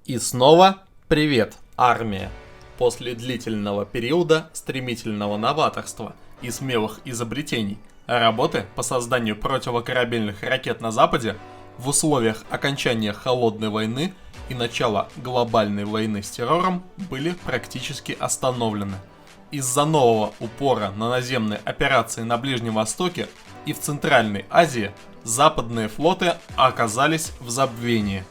И снова привет, армия! После длительного периода стремительного новаторства и смелых изобретений, работы по созданию противокорабельных ракет на Западе в условиях окончания Холодной войны и начала глобальной войны с террором были практически остановлены. Из-за нового упора на наземные операции на Ближнем Востоке и в Центральной Азии западные флоты оказались в забвении.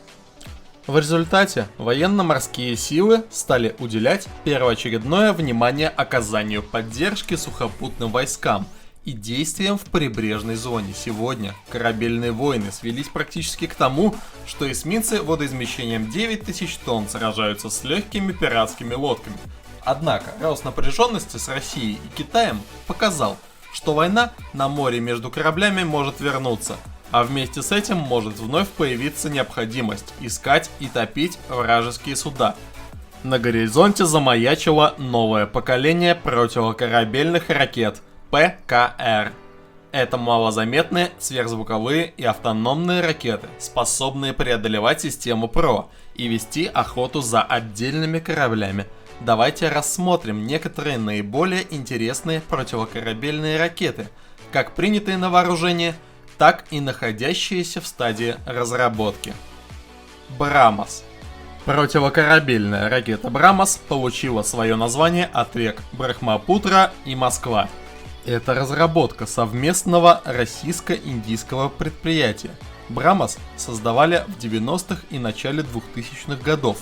В результате военно-морские силы стали уделять первоочередное внимание оказанию поддержки сухопутным войскам и действиям в прибрежной зоне. Сегодня корабельные войны свелись практически к тому, что эсминцы водоизмещением 9000 тонн сражаются с легкими пиратскими лодками. Однако рост напряженности с Россией и Китаем показал, что война на море между кораблями может вернуться, а вместе с этим может вновь появиться необходимость искать и топить вражеские суда. На горизонте замаячило новое поколение противокорабельных ракет ПКР. Это малозаметные сверхзвуковые и автономные ракеты, способные преодолевать систему ПРО и вести охоту за отдельными кораблями. Давайте рассмотрим некоторые наиболее интересные противокорабельные ракеты, как принятые на вооружение, так и находящиеся в стадии разработки. Брамос. Противокорабельная ракета Брамос получила свое название от рек Брахмапутра и Москва. Это разработка совместного российско-индийского предприятия. Брамос создавали в 90-х и начале 2000-х годов,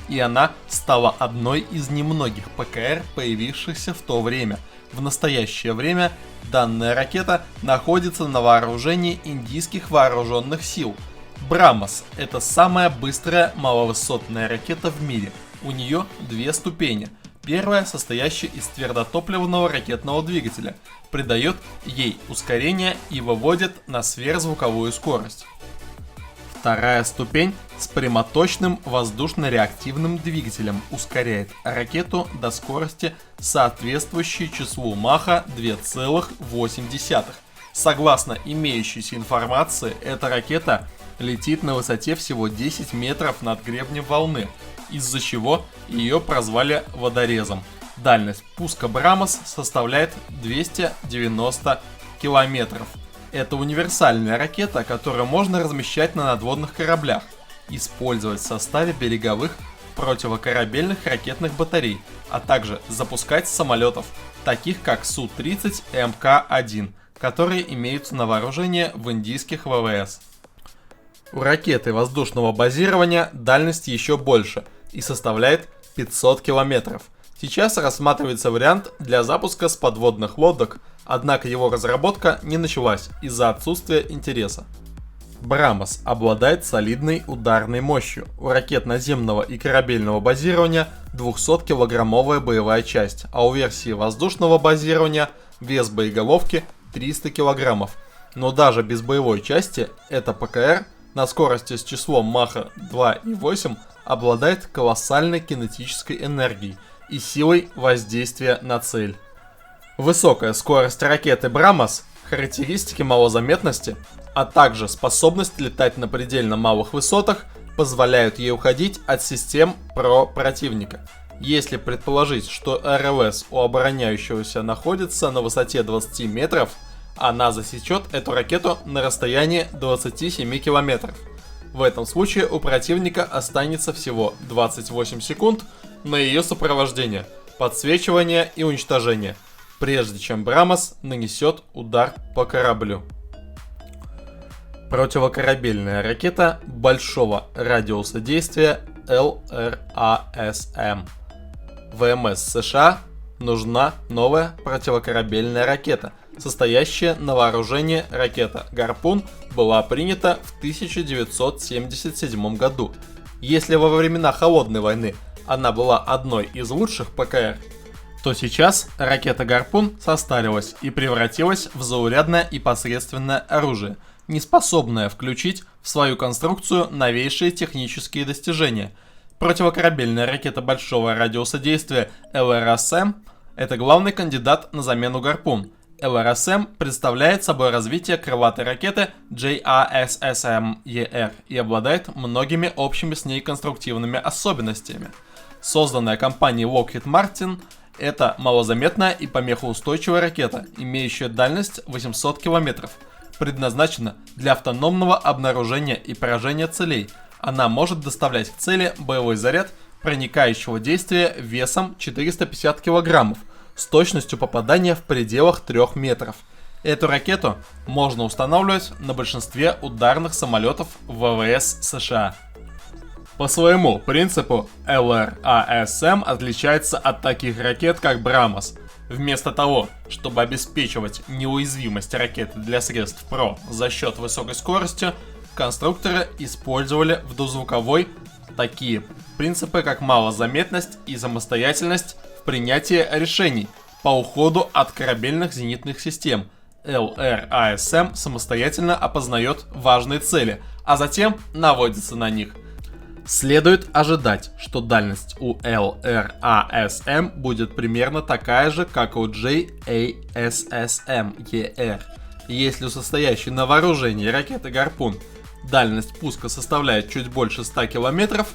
и она стала одной из немногих ПКР, появившихся в то время. В настоящее время данная ракета находится на вооружении индийских вооруженных сил. Брамос – это самая быстрая маловысотная ракета в мире. У нее две ступени. Первая, состоящая из твердотопливного ракетного двигателя, придает ей ускорение и выводит на сверхзвуковую скорость. Вторая ступень с прямоточным воздушно-реактивным двигателем ускоряет ракету до скорости, соответствующей числу Маха 2,8. Согласно имеющейся информации, эта ракета летит на высоте всего 10 метров над гребнем волны, из-за чего ее прозвали водорезом. Дальность пуска Брамос составляет 290 километров. Это универсальная ракета, которую можно размещать на надводных кораблях, использовать в составе береговых противокорабельных ракетных батарей, а также запускать с самолетов, таких как Су-30 МК-1, которые имеются на вооружении в индийских ВВС. У ракеты воздушного базирования дальность еще больше и составляет 500 километров. Сейчас рассматривается вариант для запуска с подводных лодок, однако его разработка не началась из-за отсутствия интереса. Брамос обладает солидной ударной мощью. У ракет наземного и корабельного базирования 200-килограммовая боевая часть, а у версии воздушного базирования вес боеголовки 300 килограммов. Но даже без боевой части эта ПКР на скорости с числом Маха 2,8 обладает колоссальной кинетической энергией и силой воздействия на цель. Высокая скорость ракеты Брамос, характеристики малозаметности, а также способность летать на предельно малых высотах позволяют ей уходить от систем ПРО противника. Если предположить, что РЛС у обороняющегося находится на высоте 20 метров, она засечет эту ракету на расстоянии 27 километров. В этом случае у противника останется всего 28 секунд на ее сопровождение, подсвечивание и уничтожение, прежде чем Брамос нанесет удар по кораблю. Противокорабельная ракета большого радиуса действия ЛРАСМ. ВМС США нужна новая противокорабельная ракета, состоящая на вооружении. Ракета «Гарпун» была принята в 1977 году. Если во времена Холодной войны она была одной из лучших ПКР, то сейчас ракета «Гарпун» состарилась и превратилась в заурядное и посредственное оружие, не способное включить в свою конструкцию новейшие технические достижения. Противокорабельная ракета большого радиуса действия ЛРАСМ – это главный кандидат на замену «Гарпун». ЛРСМ представляет собой развитие крылатой ракеты JASSM-ER и обладает многими общими с ней конструктивными особенностями. Созданная компанией Lockheed Martin, это малозаметная и помехоустойчивая ракета, имеющая дальность 800 км. Предназначена для автономного обнаружения и поражения целей. Она может доставлять к цели боевой заряд проникающего действия весом 450 кг с точностью попадания в пределах 3 метров. Эту ракету можно устанавливать на большинстве ударных самолетов ВВС США. По своему принципу ЛРАСМ отличается от таких ракет, как Брамос. Вместо того, чтобы обеспечивать неуязвимость ракеты для средств ПРО за счет высокой скорости, конструкторы использовали в дозвуковой такие принципы, как малозаметность и самостоятельность в принятии решений по уходу от корабельных зенитных систем. ЛРАСМ самостоятельно опознает важные цели, а затем наводится на них. Следует ожидать, что дальность у ЛРАСМ будет примерно такая же, как у JASSM-ER. Если у состоящей на вооружении ракеты «Гарпун» дальность пуска составляет чуть больше 100 км,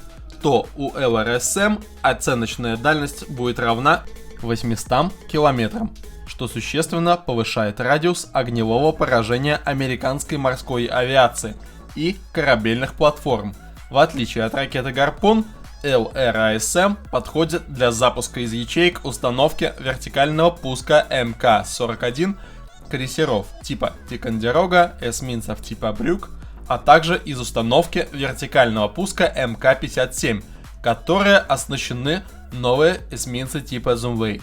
то у ЛРСМ оценочная дальность будет равна 800 км, что существенно повышает радиус огневого поражения американской морской авиации и корабельных платформ. В отличие от ракеты «Гарпун», ЛРАСМ подходит для запуска из ячеек установки вертикального пуска МК-41 крейсеров типа Тикандерога, эсминцев типа Брюк, а также из установки вертикального пуска МК-57, которые оснащены новые эсминцы типа Зумвейт.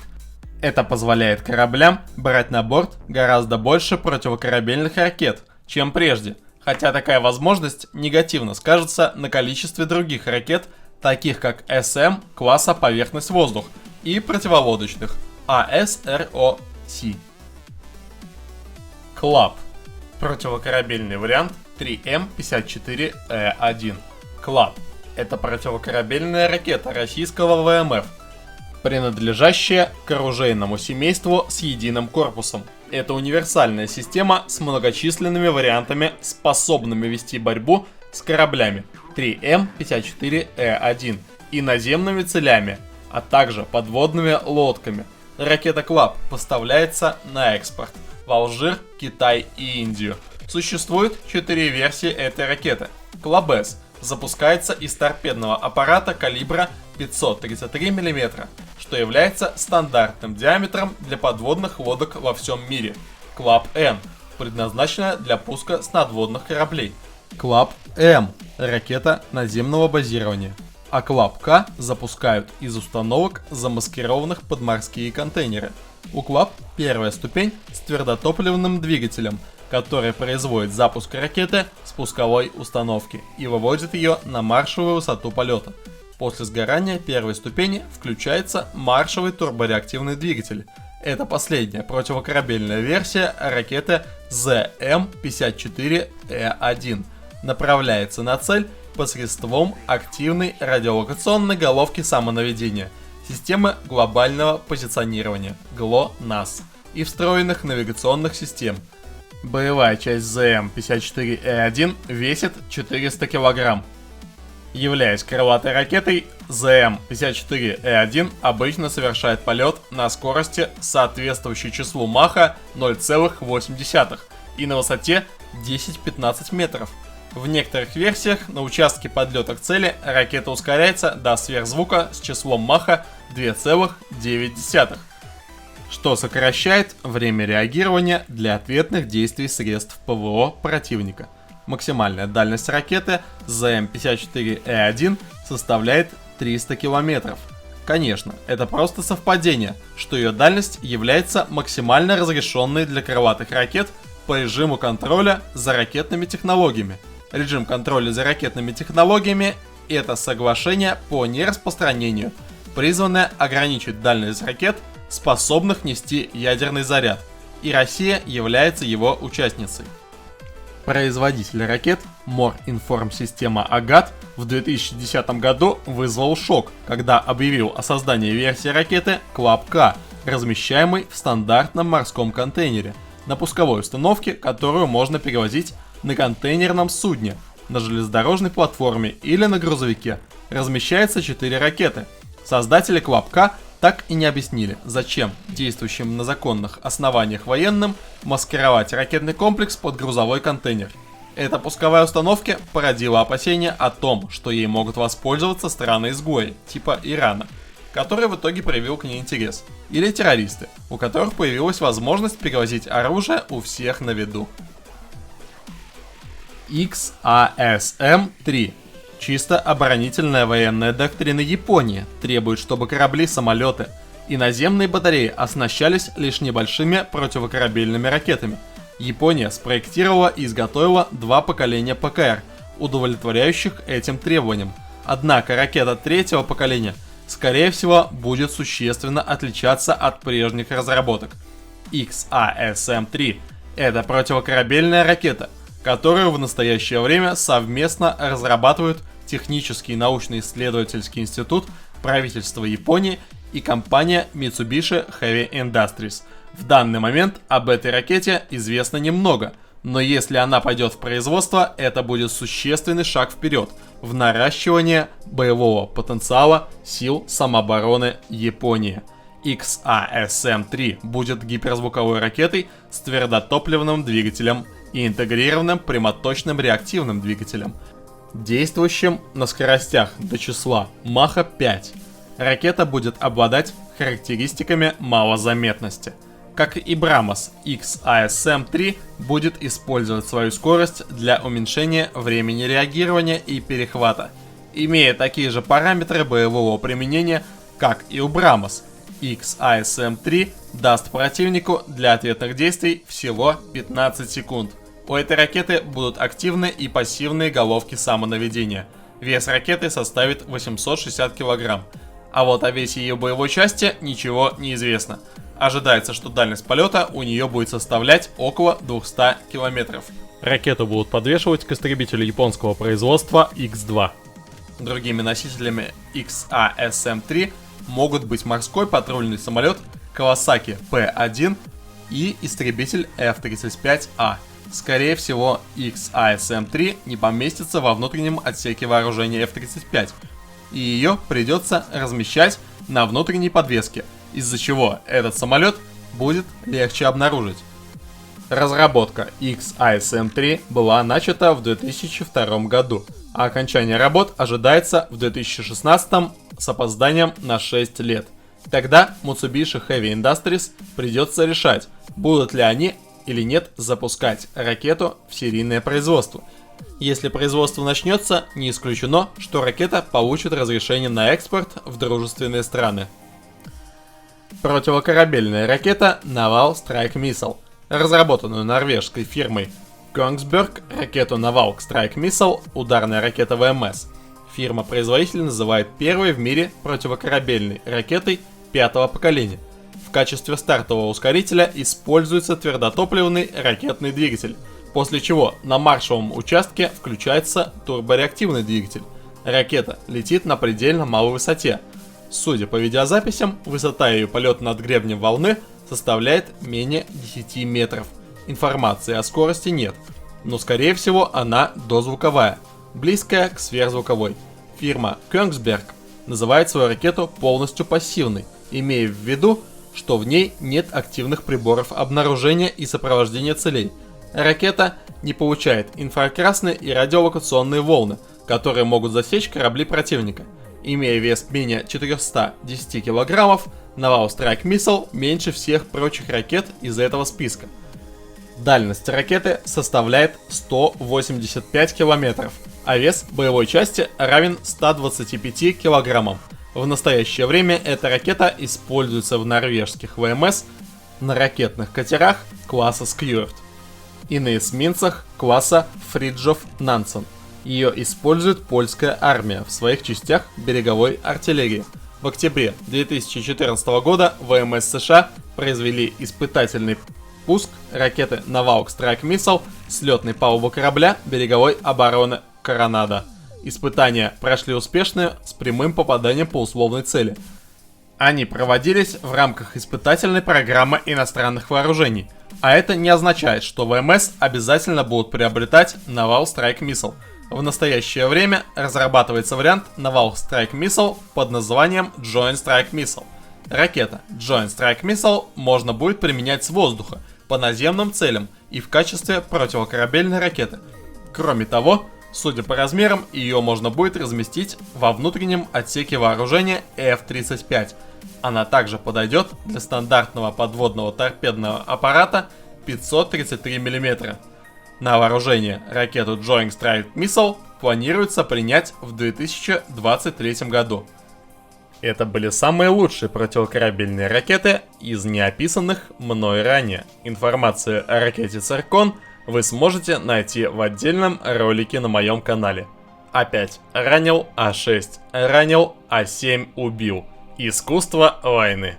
Это позволяет кораблям брать на борт гораздо больше противокорабельных ракет, чем прежде, хотя такая возможность негативно скажется на количестве других ракет, таких как СМ класса поверхность-воздух и противолодочных АСРОС. КЛАП – противокорабельный вариант 3М54Э1. КЛАП – это противокорабельная ракета российского ВМФ, принадлежащая к оружейному семейству с единым корпусом. Это универсальная система с многочисленными вариантами, способными вести борьбу с кораблями 3М54Э1 и наземными целями, а также подводными лодками. Ракета КЛАП поставляется на экспорт в Алжир, Китай и Индию. Существует 4 версии этой ракеты. КЛАБ-С запускается из торпедного аппарата калибра 533 мм, что является стандартным диаметром для подводных лодок во всем мире. КЛАБ-Н предназначена для пуска с надводных кораблей. КЛАБ-М – ракета наземного базирования. А КЛАБ-К запускают из установок, замаскированных под морские контейнеры. У КЛАБ первая ступень с твердотопливным двигателем, который производит запуск ракеты с пусковой установки и выводит ее на маршевую высоту полета. После сгорания первой ступени включается маршевый турбореактивный двигатель. Это последняя противокорабельная версия ракеты ЗМ-54Э1. Направляется на цель посредством активной радиолокационной головки самонаведения, системы глобального позиционирования ГЛОНАСС и встроенных навигационных систем. Боевая часть ЗМ-54Э1 весит 400 кг. Являясь крылатой ракетой, ЗМ-54Э1 обычно совершает полет на скорости, соответствующей числу Маха 0,8 и на высоте 10-15 метров. В некоторых версиях на участке подлета к цели ракета ускоряется до сверхзвука с числом Маха 2,9, что сокращает время реагирования для ответных действий средств ПВО противника. Максимальная дальность ракеты ЗМ-54Э1 составляет 300 км. Конечно, это просто совпадение, что ее дальность является максимально разрешенной для крылатых ракет по режиму контроля за ракетными технологиями. Режим контроля за ракетными технологиями – это соглашение по нераспространению, призванное ограничить дальность ракет, способных нести ядерный заряд, и Россия является его участницей. Производитель ракет Моринформсистема Агат в 2010 году вызвал шок, когда объявил о создании версии ракеты КЛАБ-К размещаемый в стандартном морском контейнере, на пусковой установке, которую можно перевозить на контейнерном судне, на железнодорожной платформе или на грузовике. Размещается 4 ракеты. Создатели Квапка так и не объяснили, зачем действующим на законных основаниях военным маскировать ракетный комплекс под грузовой контейнер. Эта пусковая установка породила опасения о том, что ей могут воспользоваться страны-изгои, типа Ирана, который в итоге проявил к ней интерес, или террористы, у которых появилась возможность перевозить оружие у всех на виду. XASM-3. Чисто оборонительная военная доктрина Японии требует, чтобы корабли, самолеты и наземные батареи оснащались лишь небольшими противокорабельными ракетами. Япония спроектировала и изготовила 2 поколения ПКР, удовлетворяющих этим требованиям. Однако ракета 3-го поколения, скорее всего, будет существенно отличаться от прежних разработок. XASM-3 – это противокорабельная ракета, которую в настоящее время совместно разрабатывают Технический научно-исследовательский институт правительства Японии и компания Mitsubishi Heavy Industries. В данный момент об этой ракете известно немного, но если она пойдет в производство, это будет существенный шаг вперед в наращивание боевого потенциала сил самообороны Японии. XASM-3 будет гиперзвуковой ракетой с твердотопливным двигателем и интегрированным прямоточным реактивным двигателем, действующим на скоростях до числа Маха 5. Ракета будет обладать характеристиками малозаметности. Как и Брамос, XASM-3 будет использовать свою скорость для уменьшения времени реагирования и перехвата, имея такие же параметры боевого применения, как и у Брамос. XASM-3 даст противнику для ответных действий всего 15 секунд. У этой ракеты будут активные и пассивные головки самонаведения. Вес ракеты составит 860 кг. А вот о весе ее боевой части ничего не известно. Ожидается, что дальность полета у нее будет составлять около 200 км. Ракету будут подвешивать к истребителю японского производства X-2. Другими носителями XASM-3 могут быть морской патрульный самолет Kawasaki P-1 и истребитель F-35A. Скорее всего, XASM-3 не поместится во внутреннем отсеке вооружения F-35, и ее придется размещать на внутренней подвеске, из-за чего этот самолет будет легче обнаружить. Разработка XASM-3 была начата в 2002 году, а окончание работ ожидается в 2016 с опозданием на 6 лет. Тогда Mitsubishi Heavy Industries придется решать, будут ли они или нет запускать ракету в серийное производство. Если производство начнется, не исключено, что ракета получит разрешение на экспорт в дружественные страны. Противокорабельная ракета Naval Strike Missile. Разработанную норвежской фирмой Kongsberg ракету Naval Strike Missile, ударная ракета ВМС, фирма-производитель называет первой в мире противокорабельной ракетой 5-го поколения. В качестве стартового ускорителя используется твердотопливный ракетный двигатель, после чего на маршевом участке включается турбореактивный двигатель. Ракета летит на предельно малой высоте. Судя по видеозаписям, высота ее полета над гребнем волны составляет менее 10 метров. Информации о скорости нет, но скорее всего она дозвуковая, близкая к сверхзвуковой. Фирма Kongsberg называет свою ракету полностью пассивной, имея в виду, что в ней нет активных приборов обнаружения и сопровождения целей. Ракета не получает инфракрасные и радиолокационные волны, которые могут засечь корабли противника. Имея вес менее 410 кг, Naval Strike Missile меньше всех прочих ракет из этого списка. Дальность ракеты составляет 185 км, а вес боевой части равен 125 кг. В настоящее время эта ракета используется в норвежских ВМС, на ракетных катерах класса Skjold и на эсминцах класса Fridtjof Nansen. Ее использует польская армия в своих частях береговой артиллерии. В октябре 2014 года ВМС США произвели испытательный пуск ракеты Naval Strike Missile с летной палубы корабля береговой обороны Коронадо. Испытания прошли успешно с прямым попаданием по условной цели. Они проводились в рамках испытательной программы иностранных вооружений, а это не означает, что ВМС обязательно будут приобретать Naval Strike Missile. В настоящее время разрабатывается вариант Naval Strike Missile под названием Joint Strike Missile. Ракета Joint Strike Missile можно будет применять с воздуха по наземным целям и в качестве противокорабельной ракеты. Кроме того, судя по размерам, ее можно будет разместить во внутреннем отсеке вооружения F-35. Она также подойдет для стандартного подводного торпедного аппарата 533 мм. На вооружение ракету Joint Strike Missile планируется принять в 2023 году. Это были самые лучшие противокорабельные ракеты из неописанных мной ранее. Информацию о ракете Циркон вы сможете найти в отдельном ролике на моем канале. А5 ранил, А6 ранил, А7 убил. Искусство войны.